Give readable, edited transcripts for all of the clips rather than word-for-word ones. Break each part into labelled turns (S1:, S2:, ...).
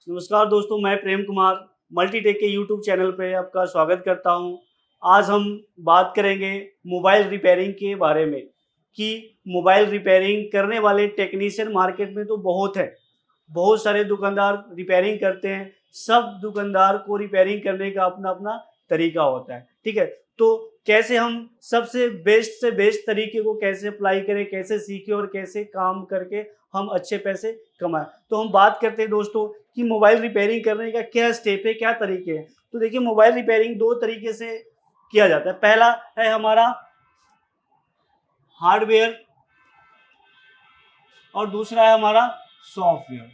S1: नमस्कार दोस्तों, मैं प्रेम कुमार मल्टीटेक के यूट्यूब चैनल पे आपका स्वागत करता हूं। आज हम बात करेंगे मोबाइल रिपेयरिंग के बारे में कि मोबाइल रिपेयरिंग करने वाले टेक्नीशियन मार्केट में तो बहुत है। बहुत सारे दुकानदार रिपेयरिंग करते हैं। सब दुकानदार को रिपेयरिंग करने का अपना-अपना तरीका होता है, ठीक है? तो कैसे हम सबसे बेस्ट से बेस्ट तरीके को कैसे अप्लाई करें, कैसे सीखें और कैसे काम करके हम अच्छे पैसे कमाएँ। तो हम बात करते हैं दोस्तों कि मोबाइल रिपेयरिंग करने का क्या स्टेप है, क्या तरीके हैं। तो देखिए, मोबाइल रिपेयरिंग 2 तरीके से किया जाता है। पहला है हमारा हार्डवेयर और दूसरा है हमारा सॉफ्टवेयर,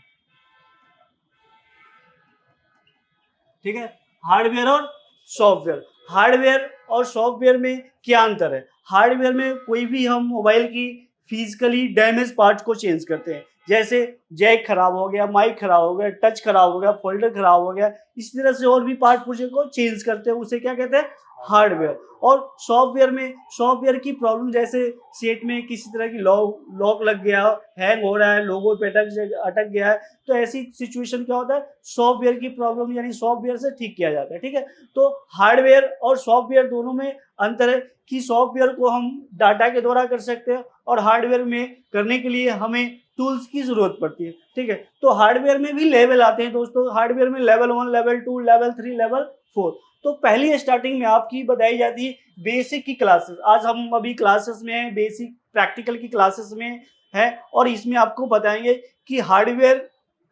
S1: ठीक है? हार्डवेयर और सॉफ्टवेयर। हार्डवेयर और सॉफ्टवेयर में क्या अंतर है? हार्डवेयर में कोई भी हम मोबाइल की फिजिकली डैमेज पार्ट्स को चेंज करते हैं। जैसे जैक खराब हो गया, माइक खराब हो गया, टच खराब हो गया, फोल्डर खराब हो गया, इस तरह से और भी पार्ट पुर्जे को चेंज करते हैं, उसे क्या कहते हैं? हार्डवेयर। और सॉफ्टवेयर की प्रॉब्लम, जैसे सेट में किसी तरह की लॉक लग गया, हैंग हो रहा है, लोगो पे अटक गया है, तो ऐसी सिचुएशन क्या होता है? सॉफ्टवेयर की प्रॉब्लम यानी सॉफ्टवेयर से ठीक किया जाता है, ठीक है? तो हार्डवेयर और सॉफ्टवेयर दोनों में अंतर है कि सॉफ्टवेयर को हम डाटा के द्वारा कर सकते हैं और हार्डवेयर में करने के लिए हमें टूल्स की जरूरत पड़ती है, ठीक है? तो हार्डवेयर में भी लेवल आते हैं दोस्तों। हार्डवेयर में लेवल 1, लेवल 2, लेवल 3, लेवल 4। तो पहली स्टार्टिंग में आपकी बताई जाती है बेसिक की क्लासेस। आज हम अभी क्लासेस में हैं, बेसिक प्रैक्टिकल की क्लासेस में है, और इसमें आपको बताएंगे कि हार्डवेयर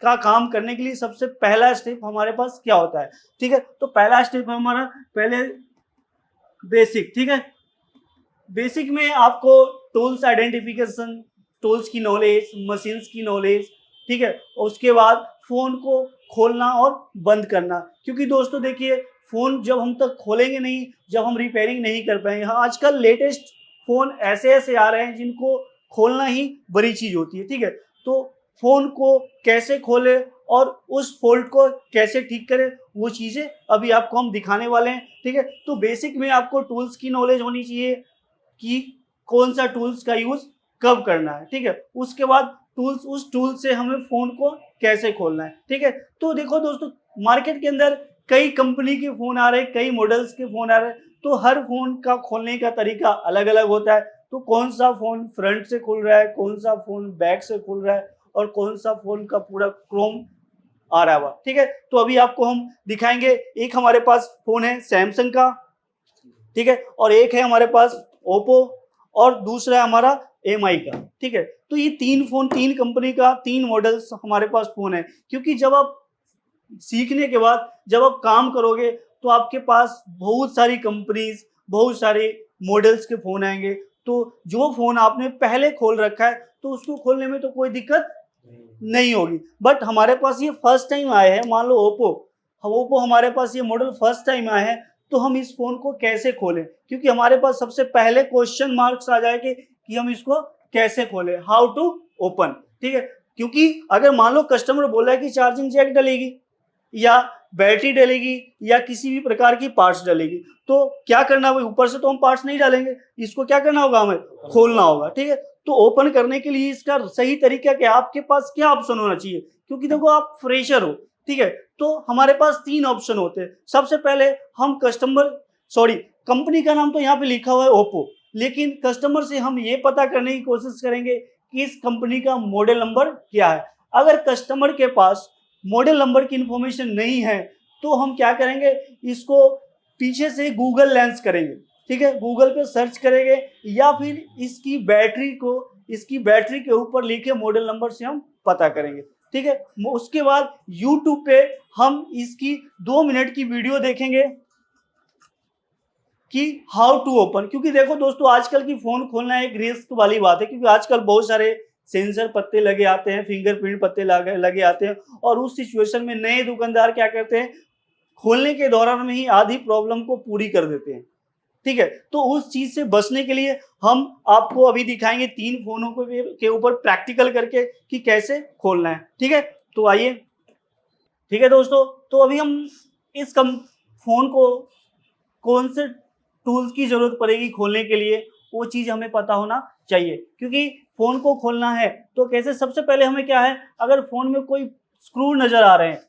S1: का काम करने के लिए सबसे पहला स्टेप हमारे पास क्या होता है, ठीक है? तो पहला स्टेप है हमारा पहले बेसिक, ठीक है? बेसिक में आपको टूल्स आइडेंटिफिकेशन, टूल्स की नॉलेज, मशीन्स की नॉलेज, ठीक है? और उसके बाद फोन को खोलना और बंद करना, क्योंकि दोस्तों देखिए, फोन जब हम तक खोलेंगे नहीं, जब हम रिपेयरिंग नहीं कर पाएंगे। हाँ, आजकल लेटेस्ट फोन ऐसे ऐसे आ रहे हैं जिनको खोलना ही बड़ी चीज होती है, ठीक है? तो फोन को कैसे खोले और उस फॉल्ट को कैसे ठीक करें, वो चीजें अभी आपको हम दिखाने वाले हैं, ठीक है? तो बेसिक में आपको टूल्स की नॉलेज होनी चाहिए कि कौन सा टूल्स का यूज कब करना है, ठीक है? उसके बाद टूल्स, उस टूल से हमें फोन को कैसे खोलना है, ठीक है? तो देखो दोस्तों, मार्केट के अंदर कई कंपनी के फोन आ रहे हैं, कई मॉडल्स के फोन आ रहे हैं, तो हर फोन का खोलने का तरीका अलग अलग होता है। तो कौन सा फोन फ्रंट से खुल रहा है, कौन सा फोन बैक से खुल रहा है, और कौन सा फोन का पूरा क्रोम आ रहा है, ठीक है? तो अभी आपको हम दिखाएंगे। एक हमारे पास फोन है सैमसंग का, ठीक है? और एक है हमारे पास ओप्पो, और दूसरा है हमारा एमआई का, ठीक है? तो ये तीन फोन, तीन कंपनी का, तीन मॉडल्स हमारे पास फोन है। क्योंकि जब आप सीखने के बाद जब आप काम करोगे तो आपके पास बहुत सारी कंपनीज, बहुत सारे मॉडल्स के फोन आएंगे। तो जो फोन आपने पहले खोल रखा है तो उसको खोलने में तो कोई दिक्कत नहीं होगी। बट हमारे पास ये फर्स्ट टाइम आए हैं, मान लो ओप्पो, ओप्पो हमारे पास ये मॉडल फर्स्ट टाइम आए हैं, तो हम इस फोन को कैसे खोलें? क्योंकि हमारे पास सबसे पहले क्वेश्चन मार्क्स आ जाएंगे कि हम इसको कैसे खोलें, हाउ टू ओपन, ठीक है? क्योंकि अगर मान लो कस्टमर बोला है कि चार्जिंग जैक डलेगी या बैटरी डलेगी या किसी भी प्रकार की पार्ट्स डलेगी, तो क्या करना होगा? ऊपर से तो हम पार्ट्स नहीं डालेंगे, इसको क्या करना होगा? हमें खोलना होगा, ठीक है? तो ओपन करने के लिए इसका सही तरीका क्या, आपके पास क्या ऑप्शन होना चाहिए? क्योंकि देखो, आप फ्रेशर हो, ठीक है? तो हमारे पास तीन ऑप्शन होते हैं। सबसे पहले हम कंपनी का नाम तो यहाँ पे लिखा हुआ है ओप्पो, लेकिन कस्टमर से हम ये पता करने की कोशिश करेंगे कि इस कंपनी का मॉडल नंबर क्या है। अगर कस्टमर के पास मॉडल नंबर की इंफॉर्मेशन नहीं है तो हम क्या करेंगे, इसको पीछे से गूगल लेंस करेंगे, ठीक है? गूगल पे सर्च करेंगे, या फिर इसकी बैटरी के ऊपर लिखे मॉडल नंबर से हम पता करेंगे, ठीक है? उसके बाद यूट्यूब पे हम इसकी 2 मिनट की वीडियो देखेंगे कि हाउ टू ओपन। क्योंकि देखो दोस्तों, आजकल की फोन खोलना एक रिस्क वाली बात है, क्योंकि आजकल बहुत सारे सेंसर पत्ते लगे आते हैं, फिंगरप्रिंट पत्ते लगे आते हैं, और उस सिचुएशन में नए दुकानदार क्या करते हैं, खोलने के दौरान में ही आधी प्रॉब्लम को पूरी कर देते हैं, ठीक है? तो उस चीज से बचने के लिए हम आपको अभी दिखाएंगे तीन फोनों के ऊपर प्रैक्टिकल करके कि कैसे खोलना है, ठीक है? तो आइए, ठीक है दोस्तों, तो अभी हम इस फोन को कौन से टूल्स की जरूरत पड़ेगी खोलने के लिए, वो चीज हमें पता होना चाहिए। क्योंकि फोन को खोलना है तो कैसे, सबसे पहले हमें क्या है, अगर फोन में कोई स्क्रू नजर आ रहे हैं,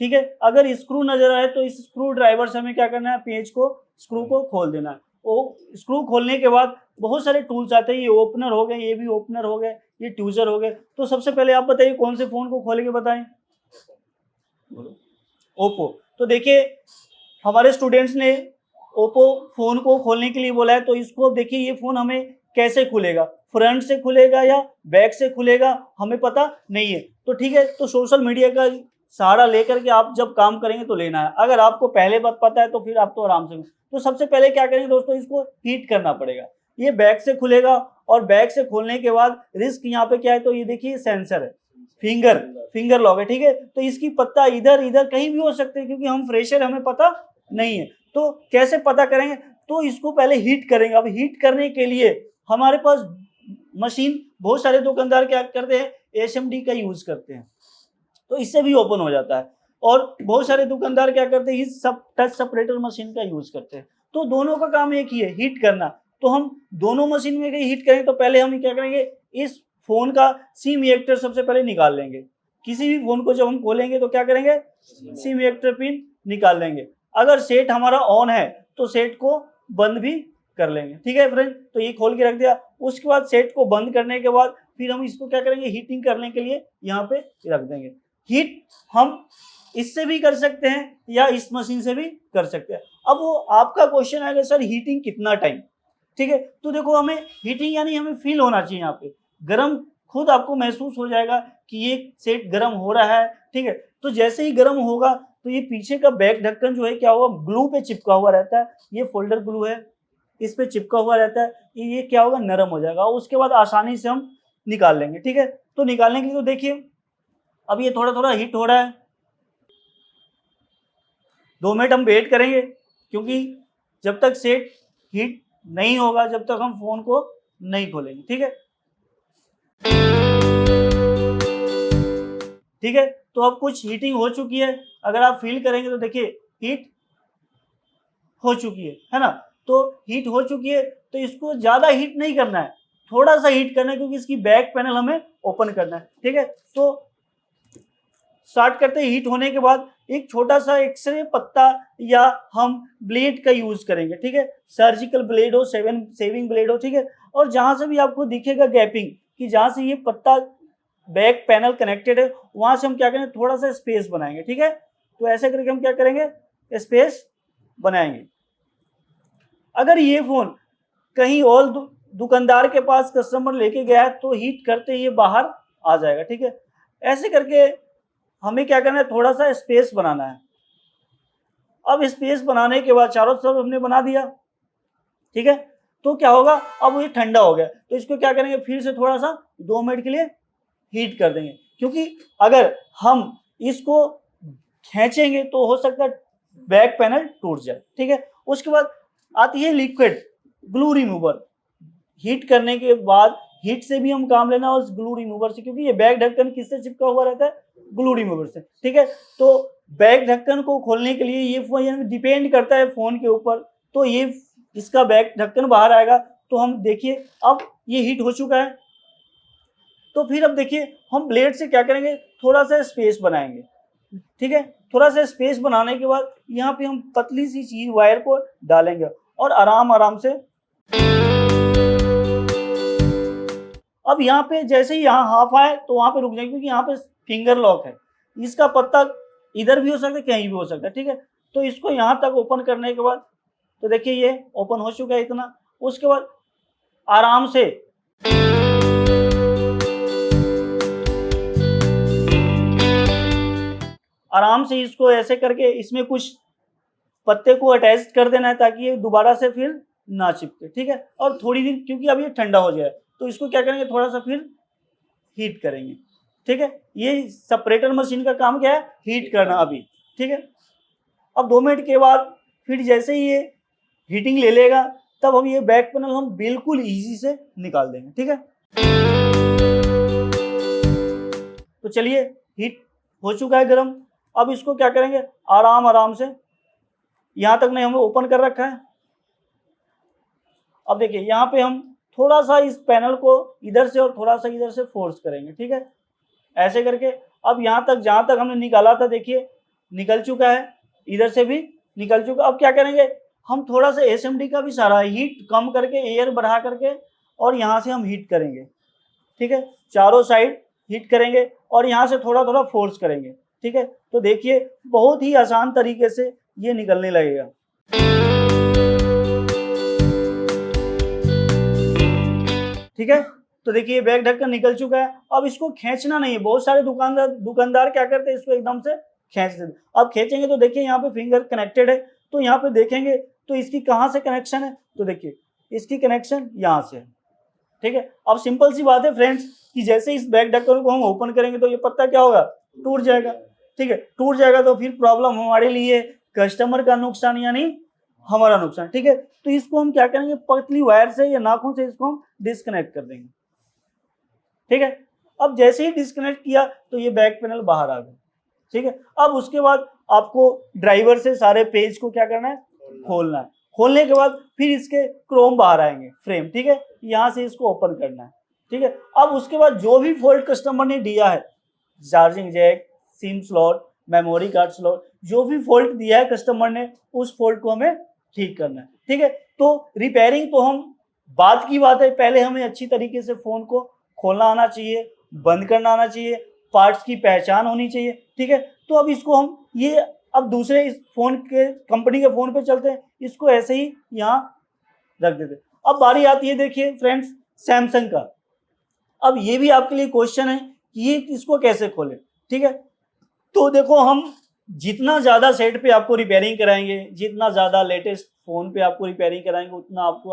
S1: ठीक है। अगर स्क्रू नजर आए तो इस स्क्रू ड्राइवर से हमें क्या करना है, पेज को, स्क्रू को खोल देना है। वो स्क्रू खोलने के बाद बहुत सारे टूल्स आते हैं, ये ओपनर हो गए, ये भी ओपनर हो गए, ये ट्यूजर हो गए। तो सबसे पहले आप बताइए कौन से फोन को खोलेंगे, बताएं। ओप्पो। तो देखिए हमारे स्टूडेंट्स ने ओप्पो फोन को खोलने के लिए बोला है, तो इसको देखिए ये फोन हमें कैसे खुलेगा, फ्रंट से खुलेगा या बैक से खुलेगा हमें पता नहीं है। तो ठीक है, तो सोशल मीडिया का सहारा लेकर के आप जब काम करेंगे तो लेना है। अगर आपको पहले बात पता है तो फिर आप तो आराम से। तो सबसे पहले क्या करेंगे दोस्तों, इसको हीट करना पड़ेगा। ये बैक से खुलेगा और बैक से खोलने के बाद रिस्क यहाँ पे क्या है, तो ये देखिए सेंसर है, फिंगर लॉक है, ठीक है। तो इसकी पत्ता इधर इधर कहीं भी हो सकते हैं, क्योंकि हम फ्रेशर, हमें पता नहीं है। तो कैसे पता करेंगे, तो इसको पहले हीट करेंगे। अब हीट करने के लिए हमारे पास मशीन, बहुत सारे दुकानदार क्या करते हैं, एसएमडी का यूज करते हैं, तो इससे भी ओपन हो जाता है। और बहुत सारे दुकानदार क्या करते हैं, इस सब टच सेपरेटर मशीन का यूज करते हैं। तो दोनों का काम एक ही है, हीट करना। तो हम दोनों मशीन में हीट करेंगे, तो पहले हम क्या करेंगे, इस फोन का सिम इजेक्टर सबसे पहले निकाल लेंगे। किसी भी फोन को जब हम खोलेंगे तो क्या करेंगे, सिम इजेक्टर पिन निकाल लेंगे। अगर सेट हमारा ऑन है तो सेट को बंद भी कर लेंगे, ठीक है फ्रेंड। तो ये खोल के रख दिया। उसके बाद सेट को बंद करने के बाद फिर हम इसको क्या करेंगे, हीटिंग करने के लिए यहाँ पे रख देंगे। हीट हम इससे भी कर सकते हैं या इस मशीन से भी कर सकते हैं। अब वो आपका क्वेश्चन आएगा, सर हीटिंग कितना टाइम, ठीक है। तो देखो हमें हीटिंग यानी हमें फील होना चाहिए, यहाँ पे गर्म खुद आपको महसूस हो जाएगा कि ये सेट गर्म हो रहा है, ठीक है। तो जैसे ही गर्म होगा तो ये पीछे का बैक ढक्कन जो है क्या होगा, ग्लू पे चिपका हुआ रहता है, ये फोल्डर ग्लू है, इस पे चिपका हुआ रहता है, ये क्या होगा, नरम हो जाएगा। उसके बाद आसानी से हम निकाल लेंगे, ठीक है। तो निकालने के लिए तो देखिए अब ये थोड़ा थोड़ा हीट हो रहा है, 2 मिनट हम वेट करेंगे, क्योंकि जब तक सेट हीट नहीं होगा जब तक हम फोन को नहीं खोलेंगे, ठीक है। ठीक है, तो अब कुछ हीटिंग हो चुकी है, अगर आप फील करेंगे तो देखिए हीट हो चुकी है ना। तो हीट हो चुकी है, तो इसको ज्यादा हीट नहीं करना है, थोड़ा सा हीट करना है, क्योंकि इसकी बैक पैनल हमें ओपन करना है, ठीक है। तो स्टार्ट करते हैं। हीट होने के बाद एक छोटा सा एक्सरे पत्ता या हम ब्लेड का यूज करेंगे, ठीक है। सर्जिकल ब्लेड हो, सेविंग ब्लेड हो, ठीक है। और जहां से भी आपको दिखेगा गैपिंग, कि जहां से ये पत्ता बैक पैनल कनेक्टेड है, वहां से हम क्या करेंगे, थोड़ा सा स्पेस बनाएंगे, ठीक है। तो ऐसे करके हम क्या करेंगे, स्पेस बनाएंगे। अगर ये फोन कहीं और दुकानदार के पास कस्टमर लेके गया है तो हीट करते ही ये बाहर आ जाएगा, ठीक है। ऐसे करके हमें क्या करना है, थोड़ा सा स्पेस बनाना है। अब स्पेस बनाने के बाद चारों तरफ हमने बना दिया, ठीक है। तो क्या होगा, अब ये ठंडा हो गया, तो इसको क्या करेंगे, फिर से थोड़ा सा 2 मिनट के लिए हीट कर देंगे, क्योंकि अगर हम इसको खींचेंगे तो हो सकता है बैक पैनल टूट जाए, ठीक है। उसके बाद आती है लिक्विड ग्लू रिमूवर। हीट करने के बाद हीट से भी हम काम लेना, और ग्लू रिमूवर से, क्योंकि ये बैक ढक्कन किससे चिपका हुआ रहता है, ग्लू रिमूवर से, ठीक है। तो बैक ढक्कन को खोलने के लिए ये फोन डिपेंड करता है फोन के ऊपर, तो ये इसका बैक ढक्कन बाहर आएगा। तो हम देखिए अब ये हीट हो चुका है, तो फिर अब देखिए हम ब्लेड से क्या करेंगे, थोड़ा सा स्पेस बनाएंगे, ठीक है। थोड़ा सा स्पेस बनाने के बाद यहाँ पे हम पतली सी चीज वायर को डालेंगे और आराम आराम से। अब यहाँ पे जैसे ही यहाँ हाफ आए तो वहां पे रुक जाएंगे, क्योंकि यहाँ पे फिंगर लॉक है, इसका पत्ता इधर भी हो सकता है, कहीं भी हो सकता है, ठीक है। तो इसको यहाँ तक ओपन करने के बाद तो देखिए ये ओपन हो चुका है इतना। उसके बाद आराम से इसको ऐसे करके इसमें कुछ पत्ते को अटैच कर देना है, ताकि ये दोबारा से फिर ना चिपके, ठीक है। और थोड़ी देर, क्योंकि अब ये ठंडा हो जाए, तो इसको क्या करेंगे, थोड़ा सा फिर हीट करेंगे, ठीक है। ये सेपरेटर मशीन का काम क्या है, हीट करना अभी, ठीक है। अब 2 मिनट के बाद फिर जैसे ही ये हीटिंग ले लेगा, तब हम ये बैक पैनल हम बिल्कुल इजी से निकाल देंगे, ठीक है। तो चलिए हीट हो चुका है गर्म। अब इसको क्या करेंगे, आराम आराम से, यहां तक नहीं हमने ओपन कर रखा है। अब देखिए यहाँ पे हम थोड़ा सा इस पैनल को इधर से और थोड़ा सा इधर से फोर्स करेंगे, ठीक है, ऐसे करके। अब यहाँ तक जहां तक हमने निकाला था देखिए निकल चुका है, इधर से भी निकल चुका। अब क्या करेंगे, हम थोड़ा सा एसएमडी का भी सारा हीट कम करके, एयर बढ़ा करके, और यहाँ से हम हीट करेंगे, ठीक है, चारों साइड हीट करेंगे और यहाँ से थोड़ा थोड़ा फोर्स करेंगे, ठीक है। तो देखिए बहुत ही आसान तरीके से ये निकलने लगेगा। ठीक है, तो देखिए बैक ढक्कन निकल चुका है। अब इसको खींचना नहीं है, बहुत सारे दुकानदार क्या करते हैं, इसको एकदम से खींच देते। अब खींचेंगे तो देखिए यहाँ पे फिंगर कनेक्टेड है, तो यहाँ पे देखेंगे तो इसकी कहाँ से कनेक्शन है, तो देखिए इसकी कनेक्शन यहाँ से है, ठीक है। अब सिंपल सी बात है फ्रेंड्स कि जैसे इस बैक ढक्कन को हम ओपन करेंगे तो ये पत्ता क्या होगा, टूट जाएगा, ठीक है। टूट जाएगा तो फिर प्रॉब्लम हमारे लिए, कस्टमर का नुकसान यानी हमारा नुकसान, ठीक है। तो इसको हम क्या करेंगे, पतली वायर से या नाखून से इसको हम डिस्कनेक्ट कर देंगे, ठीक है। अब जैसे ही डिस्कनेक्ट किया तो ये बैक पैनल बाहर आ गया, ठीक है। अब उसके बाद आपको ड्राइवर से सारे पेज को क्या करना है, खोलना है। खोलने के बाद फिर इसके क्रोम बाहर आएंगे, फ्रेम, ठीक है। यहाँ से इसको ओपन करना है, ठीक है। अब उसके बाद जो भी फॉल्ट कस्टमर ने दिया है, charging jack, SIM slot, memory card slot, जो भी फॉल्ट दिया है कस्टमर ने, उस फॉल्ट को हमें ठीक करना है, ठीक है। तो रिपेयरिंग तो हम बाद की बात है, पहले हमें अच्छी तरीके से फोन को खोलना आना चाहिए, बंद करना आना चाहिए, पार्ट्स की पहचान होनी चाहिए, ठीक है। तो अब इसको हम ये अब दूसरे इस फोन के कंपनी के फोन पे चलते हैं, इसको ऐसे ही यहाँ रख देते। अब बारी आती है देखिए फ्रेंड्स सैमसंग का। अब ये भी आपके लिए क्वेश्चन है कि ये इसको कैसे खोलें, ठीक है। तो देखो हम जितना ज़्यादा सेट पे आपको रिपेयरिंग कराएंगे, जितना ज़्यादा लेटेस्ट फ़ोन पे आपको रिपेयरिंग कराएंगे, उतना आपको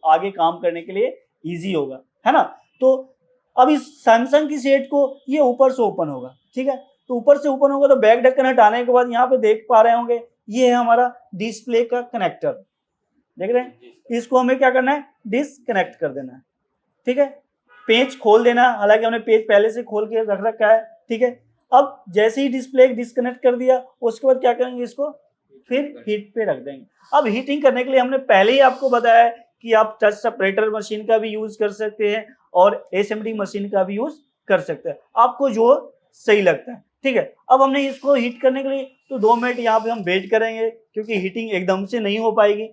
S1: आगे काम करने के लिए ईजी होगा, है ना। तो अब इस सैमसंग की सेट को ये ऊपर से ओपन होगा, ठीक है। तो ऊपर से ओपन होगा तो बैक ढक्कन हटाने के बाद यहाँ पे देख पा रहे होंगे ये है हमारा डिस्प्ले का कनेक्टर, देख रहे हैं। इसको हमें क्या करना है, डिसकनेक्ट कर देना है, ठीक है। पेज खोल देना है, हालांकि हमने पेज पहले से खोल के रख रखा है, ठीक है। अब जैसे ही डिस्प्ले डिस्कनेक्ट कर दिया, उसके बाद क्या करेंगे, इसको फिर हीट पे रख देंगे। अब हीटिंग करने के लिए हमने पहले ही आपको बताया है कि आप टच सेपरेटर मशीन का भी यूज कर सकते हैं और एसएमडी मशीन का भी यूज कर सकते हैं, आपको जो सही लगता है, ठीक है। अब हमने इसको हीट करने के लिए तो 2 मिनट यहाँ पे हम वेट करेंगे, क्योंकि हीटिंग एकदम से नहीं हो पाएगी,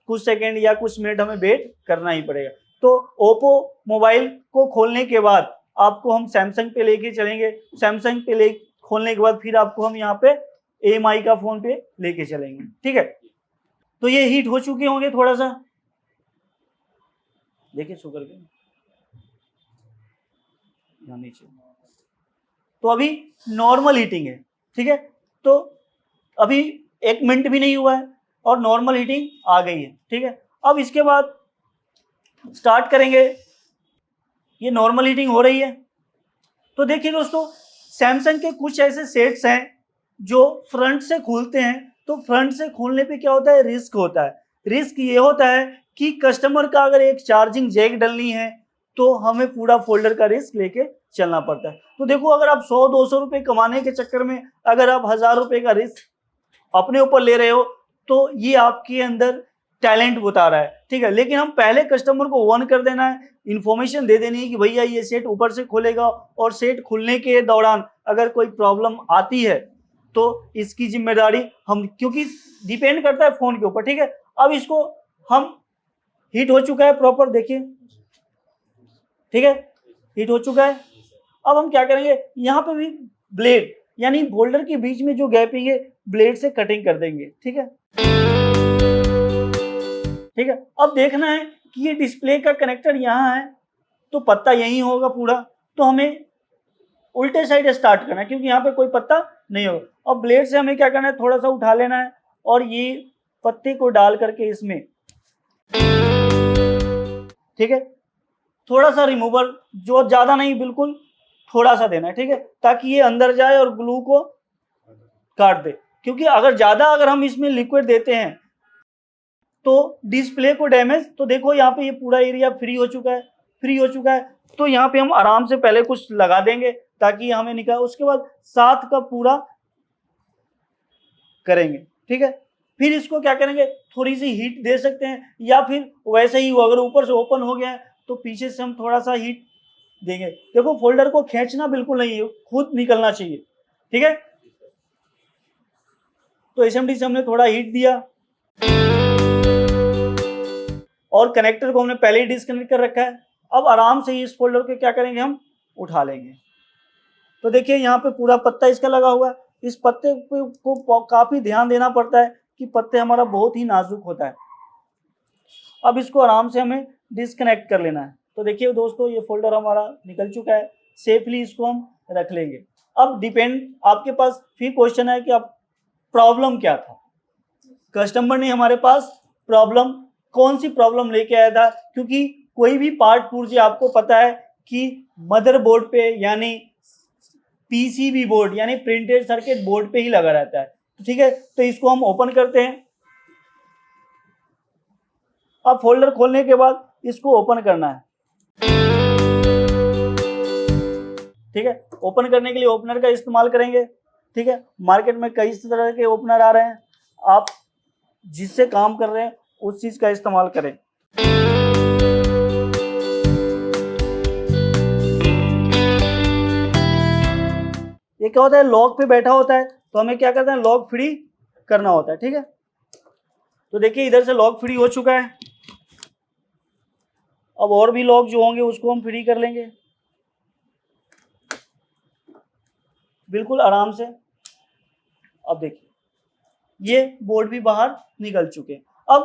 S1: कुछ सेकेंड या कुछ मिनट हमें वेट करना ही पड़ेगा। तो ओप्पो मोबाइल को खोलने के बाद आपको हम सैमसंग पे लेके चलेंगे, सैमसंग पे ले खोलने के बाद फिर आपको हम यहाँ पे एएमआई का फोन पे लेके चलेंगे, ठीक है। तो ये हीट हो चुके होंगे, थोड़ा सा देखिए छू करके यहाँ नीचे, तो अभी नॉर्मल हीटिंग है, ठीक है। तो अभी 1 मिनट भी नहीं हुआ है और नॉर्मल हीटिंग आ गई है, ठीक है। अब इसके बाद स्टार्ट करेंगे, ये नॉर्मल हीटिंग हो रही है। तो देखिए दोस्तों सैमसंग के कुछ ऐसे सेट्स हैं जो फ्रंट से खुलते हैं, तो फ्रंट से खोलने पे क्या होता है, रिस्क होता है। रिस्क ये होता है कि कस्टमर का अगर एक चार्जिंग जैक डलनी है तो हमें पूरा फोल्डर का रिस्क लेके चलना पड़ता है। तो देखो अगर आप 100-200 रुपए कमाने के चक्कर में अगर आप 1000 रुपए का रिस्क अपने ऊपर ले रहे हो तो ये आपके अंदर टैलेंट बता रहा है, ठीक है। लेकिन हम पहले कस्टमर को वार्न कर देना है, इन्फॉर्मेशन दे देनी है कि भैया ये सेट ऊपर से खुलेगा और सेट खुलने के दौरान अगर कोई प्रॉब्लम आती है तो इसकी जिम्मेदारी हम, क्योंकि डिपेंड करता है फोन के ऊपर, ठीक है। अब इसको हम हीट हो चुका है प्रॉपर, देखिए ठीक है, हीट हो चुका है। अब हम क्या करेंगे, यहाँ पे भी ब्लेड यानी बोल्डर के बीच में जो गैपिंग है ब्लेड से कटिंग कर देंगे, ठीक है, ठीक है। अब देखना है कि ये डिस्प्ले का कनेक्टर यहाँ है तो पत्ता यहीं होगा पूरा, तो हमें उल्टे साइड स्टार्ट करना है क्योंकि यहाँ पे कोई पत्ता नहीं होगा। अब ब्लेड से हमें क्या करना है, थोड़ा सा उठा लेना है और ये पत्ते को डाल करके इसमें, ठीक है, थोड़ा सा रिमूवर, जो ज्यादा नहीं बिल्कुल थोड़ा सा देना है, ठीक है, ताकि ये अंदर जाए और ग्लू को काट दे। क्योंकि अगर हम इसमें लिक्विड देते हैं तो डिस्प्ले को डैमेज, तो देखो यहाँ पे ये पूरा एरिया फ्री हो चुका है, तो यहाँ पे हम आराम से पहले कुछ लगा देंगे ताकि हमें निकल, उसके बाद साथ का पूरा करेंगे, ठीक है। फिर इसको क्या करेंगे, थोड़ी सी हीट दे सकते हैं या फिर वैसे ही अगर ऊपर से ओपन हो गया है तो पीछे से हम थोड़ा सा हीट देंगे। देखो फोल्डर को खींचना बिल्कुल नहीं है, खुद निकलना चाहिए, ठीक है। तो SMD से हमने थोड़ा हीट दिया और कनेक्टर को हमने पहले ही डिस्कनेक्ट कर रखा है। अब आराम से इस फोल्डर को क्या करेंगे, हम उठा लेंगे। तो देखिए यहाँ पे पूरा पत्ता इसका लगा हुआ है। इस पत्ते को काफी ध्यान देना पड़ता है कि पत्ते हमारा बहुत ही नाजुक होता है। अब इसको आराम से हमें डिस्कनेक्ट कर लेना है। तो देखिए दोस्तों, ये फोल्डर हमारा निकल चुका है। सेफली इसको हम रख लेंगे। अब डिपेंड आपके पास फिर क्वेश्चन है कि अब प्रॉब्लम क्या था। कस्टमर ने हमारे पास प्रॉब्लम, कौन सी प्रॉब्लम लेके आया था, क्योंकि कोई भी पार्ट पुर्जे आपको पता है कि मदरबोर्ड पे यानी पीसीबी बोर्ड यानी प्रिंटेड सर्किट बोर्ड पे ही लगा रहता है। तो ठीक है, तो इसको हम ओपन करते हैं। अब फोल्डर खोलने के बाद इसको ओपन करना है। ठीक है, ओपन करने के लिए ओपनर का इस्तेमाल करेंगे। ठीक है, मार्केट में कई तरह के ओपनर आ रहे हैं, आप जिससे काम कर रहे हैं उस चीज का इस्तेमाल करें। ये क्या होता है, लॉक पे बैठा होता है, तो हमें क्या करना है, लॉक फ्री करना होता है। ठीक है, तो देखिए इधर से लॉक फ्री हो चुका है। अब और भी लॉक जो होंगे उसको हम फ्री कर लेंगे बिल्कुल आराम से। अब देखिए ये बोर्ड भी बाहर निकल चुके। अब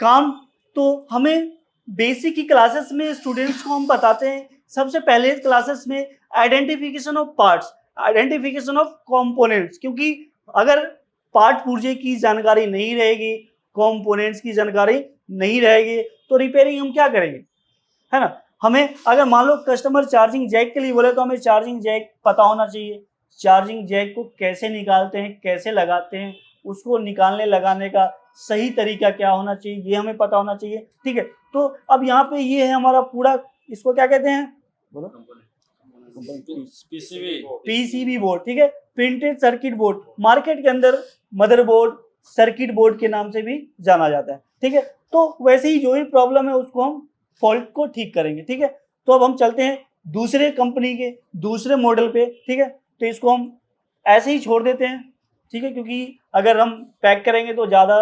S1: काम तो हमें बेसिक की क्लासेस में स्टूडेंट्स को हम बताते हैं। सबसे पहले क्लासेस में identification of parts, identification of components, क्योंकि अगर पार्ट पुर्जे की जानकारी नहीं रहेगी, कंपोनेंट्स की जानकारी नहीं रहेगी, तो रिपेयरिंग हम क्या करेंगे, है ना। हमें अगर मान लो कस्टमर चार्जिंग जैक के लिए बोले तो हमें चार्जिंग जैक पता होना चाहिए। चार्जिंग जैक को कैसे निकालते हैं, कैसे लगाते हैं, उसको निकालने लगाने का सही तरीका क्या होना चाहिए, ये हमें पता होना चाहिए। ठीक है, तो अब यहाँ पे ये है हमारा पूरा, इसको क्या कहते हैं, बोलो, पीसीबी बोर्ड। ठीक है, प्रिंटेड सर्किट बोर्ड, मार्केट के अंदर मदरबोर्ड, सर्किट बोर्ड के नाम से भी जाना जाता है। ठीक है, तो वैसे ही जो भी प्रॉब्लम है उसको हम फॉल्ट को ठीक करेंगे। ठीक है, तो अब हम चलते हैं दूसरे कंपनी के दूसरे मॉडल पे। ठीक है, तो इसको हम ऐसे ही छोड़ देते हैं। ठीक है, क्योंकि अगर हम पैक करेंगे तो ज़्यादा।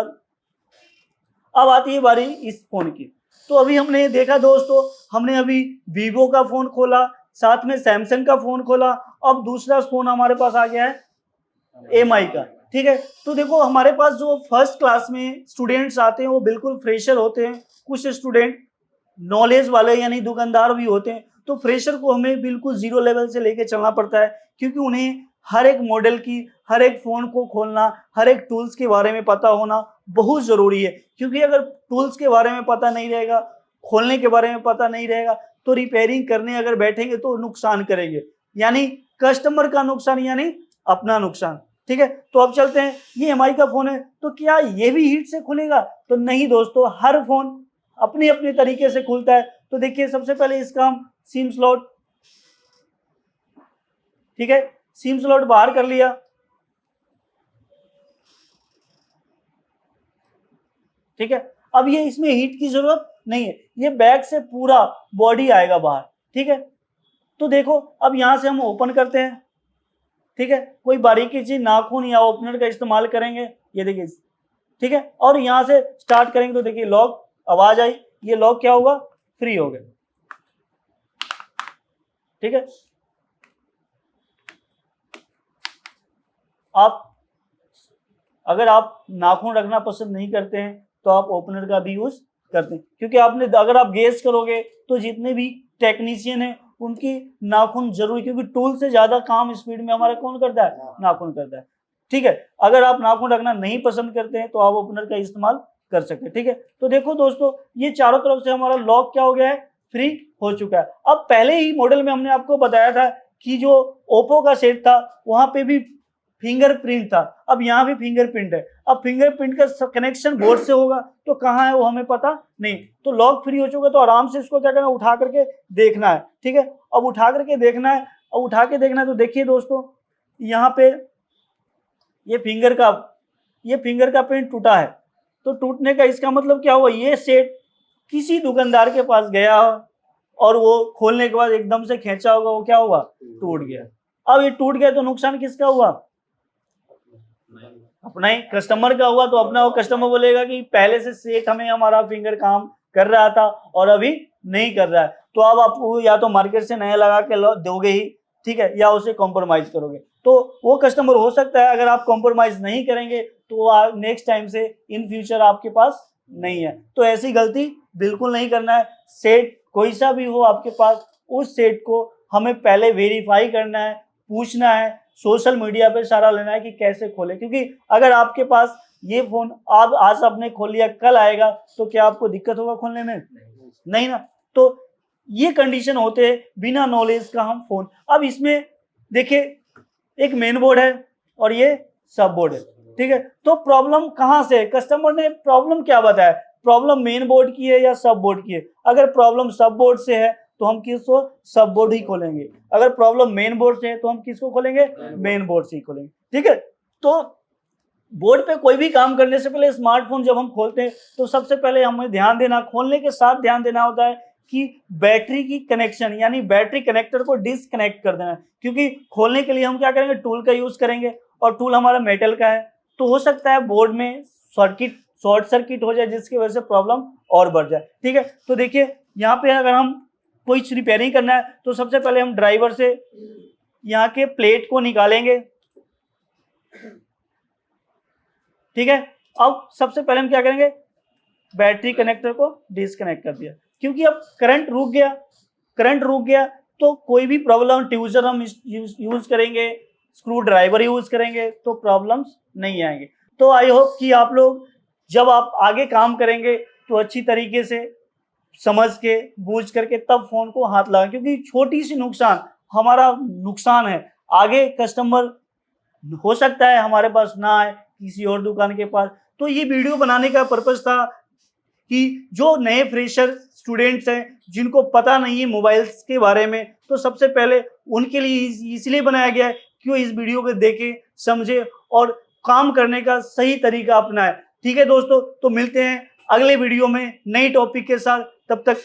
S1: अब आती है बारी इस फोन की। तो अभी हमने देखा दोस्तों, हमने अभी वीवो का फोन खोला, साथ में सैमसंग का फोन खोला, अब दूसरा फोन हमारे पास आ गया है एमआई का। ठीक है, तो देखो हमारे पास जो फर्स्ट क्लास में स्टूडेंट्स आते हैं वो बिल्कुल फ्रेशर होते हैं, कुछ स्टूडेंट नॉलेज वाले यानी दुकानदार भी होते हैं। तो फ्रेशर को हमें बिल्कुल जीरो लेवल से लेके चलना पड़ता है, क्योंकि उन्हें हर एक मॉडल की, हर एक फोन को खोलना, हर एक टूल्स के बारे में पता होना बहुत जरूरी है। क्योंकि अगर टूल्स के बारे में पता नहीं रहेगा, खोलने के बारे में पता नहीं रहेगा, तो रिपेयरिंग करने अगर बैठेंगे तो नुकसान करेंगे, यानी कस्टमर का नुकसान यानी अपना नुकसान। ठीक है, तो अब चलते हैं, ये एमआई का फोन है, तो क्या ये भी हीट से खुलेगा, तो नहीं दोस्तों, हर फोन अपने अपने तरीके से खुलता है। तो देखिए सबसे पहले इसका हम सिम स्लॉट, ठीक है, सिम स्लॉट बाहर कर लिया। ठीक है, अब ये इसमें हीट की जरूरत नहीं है, ये बैक से पूरा बॉडी आएगा बाहर। ठीक है, तो देखो अब यहां से हम ओपन करते हैं। ठीक है, कोई बारीकी चीज नाखून या ओपनर का इस्तेमाल करेंगे, ये देखिए। ठीक है, और यहां से स्टार्ट करेंगे तो देखिए लॉक, आवाज आई, ये लॉक क्या होगा, फ्री हो गया। ठीक है, आप अगर आप नाखून रखना पसंद नहीं करते हैं तो आप ओपनर का भी यूज करते हैं, क्योंकि आपने अगर आप गेस करोगे तो जितने भी टेक्नीशियन हैं उनकी नाखून जरूरी, क्योंकि टूल से ज्यादा काम स्पीड में हमारा कौन करता है, नाखून करता है। ठीक है, अगर आप नाखून रखना नहीं पसंद करते हैं तो आप ओपनर का इस्तेमाल कर सकते हैं। ठीक है, तो देखो दोस्तों, ये चारों तरफ से हमारा लॉक क्या हो गया है, फ्री हो चुका है। अब पहले ही मॉडल में हमने आपको बताया था कि जो ओप्पो का सेट था वहां पे भी फिंगरप्रिंट था, अब यहाँ भी फिंगरप्रिंट है। अब फिंगरप्रिंट का कनेक्शन बोर्ड से होगा तो कहाँ है वो हमें पता नहीं, तो लॉक फ्री हो चुका तो आराम से इसको क्या करना है, उठा करके देखना है। ठीक है, अब उठा करके देखना है, अब उठा के देखना है तो देखिए दोस्तों, यहाँ पे ये फिंगर का प्रिंट टूटा है। तो टूटने का इसका मतलब क्या हुआ, ये सेट किसी दुकानदार के पास गया और वो खोलने के बाद एकदम से खींचा होगा, वो क्या हुआ, टूट गया। अब ये टूट गया तो नुकसान किसका हुआ, अपना ही कस्टमर का हुआ तो अपना वो कस्टमर बोलेगा कि पहले से सेट हमें हमारा फिंगर काम कर रहा था और अभी नहीं कर रहा है, तो अब आप या तो मार्केट से नया लगा के दोगे ही, ठीक है, या उसे कॉम्प्रोमाइज करोगे। तो वो कस्टमर हो सकता है, अगर आप कॉम्प्रोमाइज नहीं करेंगे तो वो नेक्स्ट टाइम से इन फ्यूचर आपके पास नहीं है। तो ऐसी गलती बिल्कुल नहीं करना है। सेट कोई सा भी हो आपके पास, उस सेट को हमें पहले वेरीफाई करना है, पूछना है, सोशल मीडिया पे सारा लेना है कि कैसे खोले, क्योंकि अगर आपके पास ये फोन आप आज आपने खोल लिया, कल आएगा तो क्या आपको दिक्कत होगा खोलने में? नहीं ना। तो ये कंडीशन होते हैं बिना नॉलेज का हम फोन। अब इसमें देखिए एक मेन बोर्ड है और ये सब बोर्ड है, ठीक है। तो प्रॉब्लम कहां से है? कस्टमर ने प्रॉब्लम क्या बताया, प्रॉब्लम मेन बोर्ड की है या सब बोर्ड की है? अगर प्रॉब्लम सब बोर्ड से है तो हम किसको सब बोर्ड ही खोलेंगे, अगर प्रॉब्लम मेन बोर्ड से है तो हम किसको खोलेंगे? मेन बोर्ड से ही खोलेंगे, ठीक है। तो बोर्ड पे कोई भी काम करने से पहले स्मार्टफोन जब हम खोलते हैं तो सबसे पहले हमें ध्यान देना, खोलने के साथ ध्यान देना होता है कि बैटरी की कनेक्शन यानी बैटरी कनेक्टर को डिसकनेक्ट कर देना है, क्योंकि खोलने के लिए हम क्या करेंगे, टूल का यूज करेंगे और टूल हमारा मेटल का है, तो हो सकता है बोर्ड में शॉर्ट सर्किट हो जाए जिसकी वजह से प्रॉब्लम और बढ़ जाए, ठीक है। तो देखिए यहाँ पे अगर हम कोई रिपेयरिंग करना है तो सबसे पहले हम ड्राइवर से यहाँ के प्लेट को निकालेंगे, ठीक है। अब सबसे पहले हम क्या करेंगे, बैटरी कनेक्टर को डिस्कनेक्ट कर दिया, क्योंकि अब करंट रुक गया तो कोई भी प्रॉब्लम, ट्यूजर हम यूज करेंगे, स्क्रू ड्राइवर यूज करेंगे तो प्रॉब्लम्स नहीं आएंगे। तो आई होप कि आप लोग जब आप आगे काम करेंगे तो अच्छी तरीके से समझ के बूझ करके तब फोन को हाथ लगाएं, क्योंकि छोटी सी नुकसान हमारा नुकसान है। आगे कस्टमर हो सकता है हमारे पास ना आए, किसी और दुकान के पास। तो ये वीडियो बनाने का पर्पस था कि जो नए फ्रेशर स्टूडेंट्स हैं जिनको पता नहीं है मोबाइल्स के बारे में, तो सबसे पहले उनके लिए इसलिए बनाया गया है कि वो इस वीडियो को देखें, समझे और काम करने का सही तरीका अपनाए। ठीक है दोस्तों, तो मिलते हैं अगले वीडियो में नई टॉपिक के साथ, तब तक